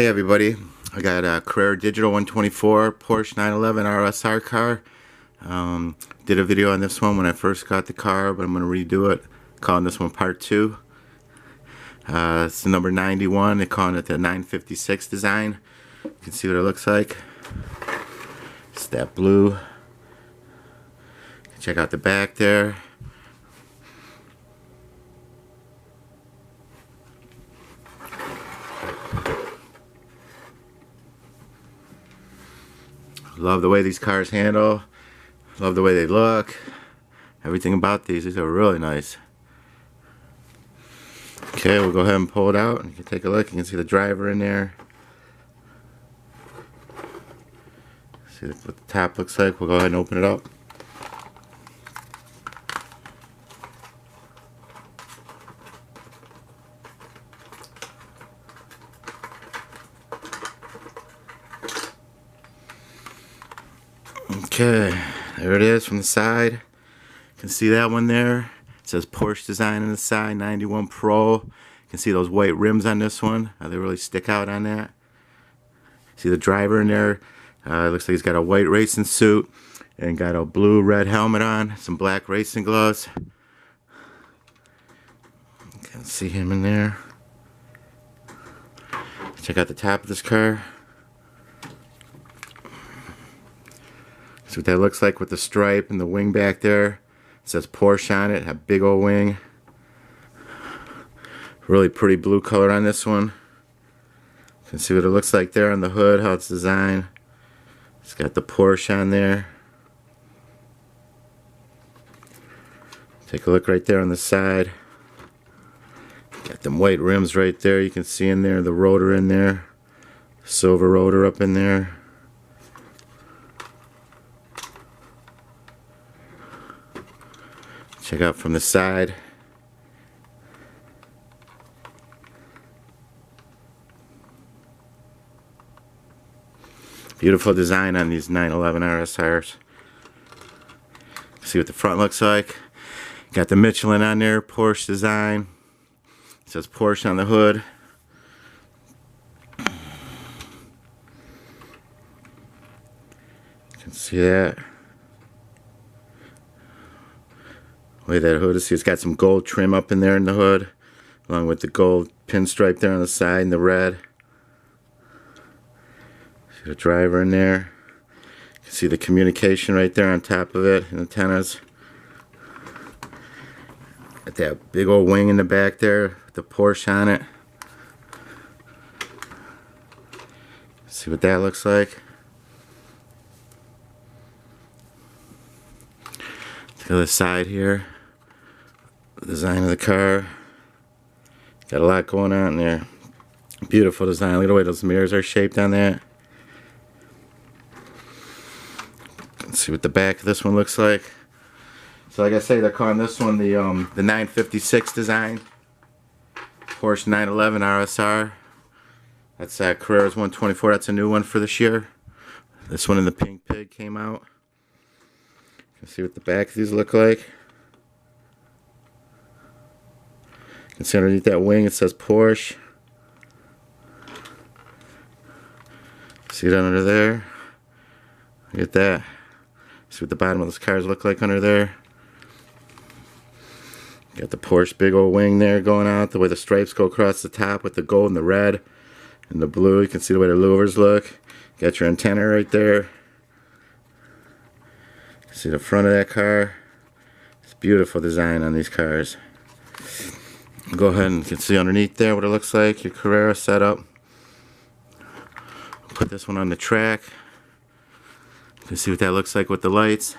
Hey everybody, I got a Carrera Digital 124 Porsche 911 RSR car. Did a video on this one when I first got the car, but I'm going to redo it, calling this one part 2. It's the number 91, they're calling it the 956 design. You can see what it looks like. It's that blue. Check out the back there. Love the way these cars handle. Love the way they look. Everything about these are really nice. Okay, we'll go ahead and pull it out and you can take a look. You can see the driver in there. See what the top looks like. We'll go ahead and open it up. Okay, there it is from the side. You can see that one there. It says Porsche design on the side, 91 Pro. You can see those white rims on this one. They really stick out on that. See the driver in there. It looks like he's got a white racing suit and got a blue-red helmet on, some black racing gloves. You can see him in there. Check out the top of this car. See what that looks like with the stripe and the wing back there. It says Porsche on it, a big old wing. Really pretty blue color on this one. You can see what it looks like there on the hood, how it's designed. It's got the Porsche on there. Take a look right there on the side. Got them white rims right there. You can see in there the rotor in there. Silver rotor up in there. Check out from the side. Beautiful design on these 911 RSRs. See what the front looks like. Got the Michelin on there, Porsche design. It says Porsche on the hood. You can see that. Way that hood is. See, it's got some gold trim up in there in the hood, along with the gold pinstripe there on the side and the red. See the driver in there. You can see the communication right there on top of it, and antennas. Got that big old wing in the back there with the Porsche on it. See what that looks like. To the side here, the design of the car. Got a lot going on there. Beautiful design. Look at the way those mirrors are shaped on that. Let's see what the back of this one looks like. So like I say, they're calling this one the 956 design. Porsche 911 RSR. That's Carrera's 124. That's a new one for this year. This one in the pink pig came out. See what the back of these look like. You can see underneath that wing it says Porsche. See it under there? Look at that. See what the bottom of those cars look like under there. Got the Porsche big old wing there going out, the way the stripes go across the top with the gold and the red and the blue. You can see the way the louvers look. Got your antenna right there. See the front of that car. It's beautiful design on these cars. Go ahead and you can see underneath there what it looks like. Your Carrera setup. Put this one on the track. You can see what that looks like with the lights.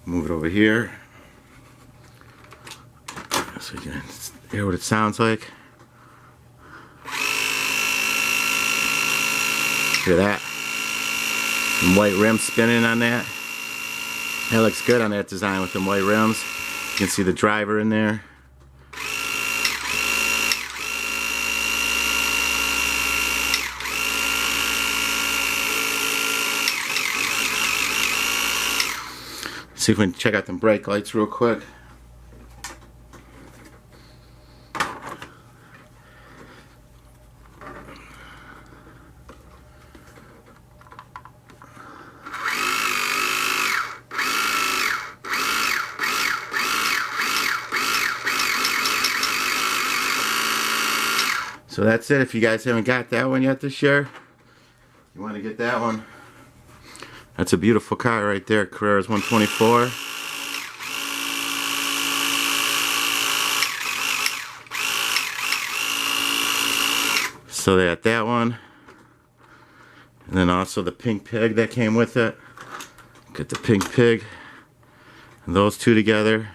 Move it over here so you can hear what it sounds like. Hear that? Some white rims spinning on that. That looks good on that design with them white rims. You can see the driver in there. See if we can check out them brake lights real quick. So that's it. If you guys haven't got that one yet this year, you want to get that one. That's a beautiful car right there, Carrera's 124. So they got that one. And then also the pink pig that came with it. Get the pink pig. And those two together.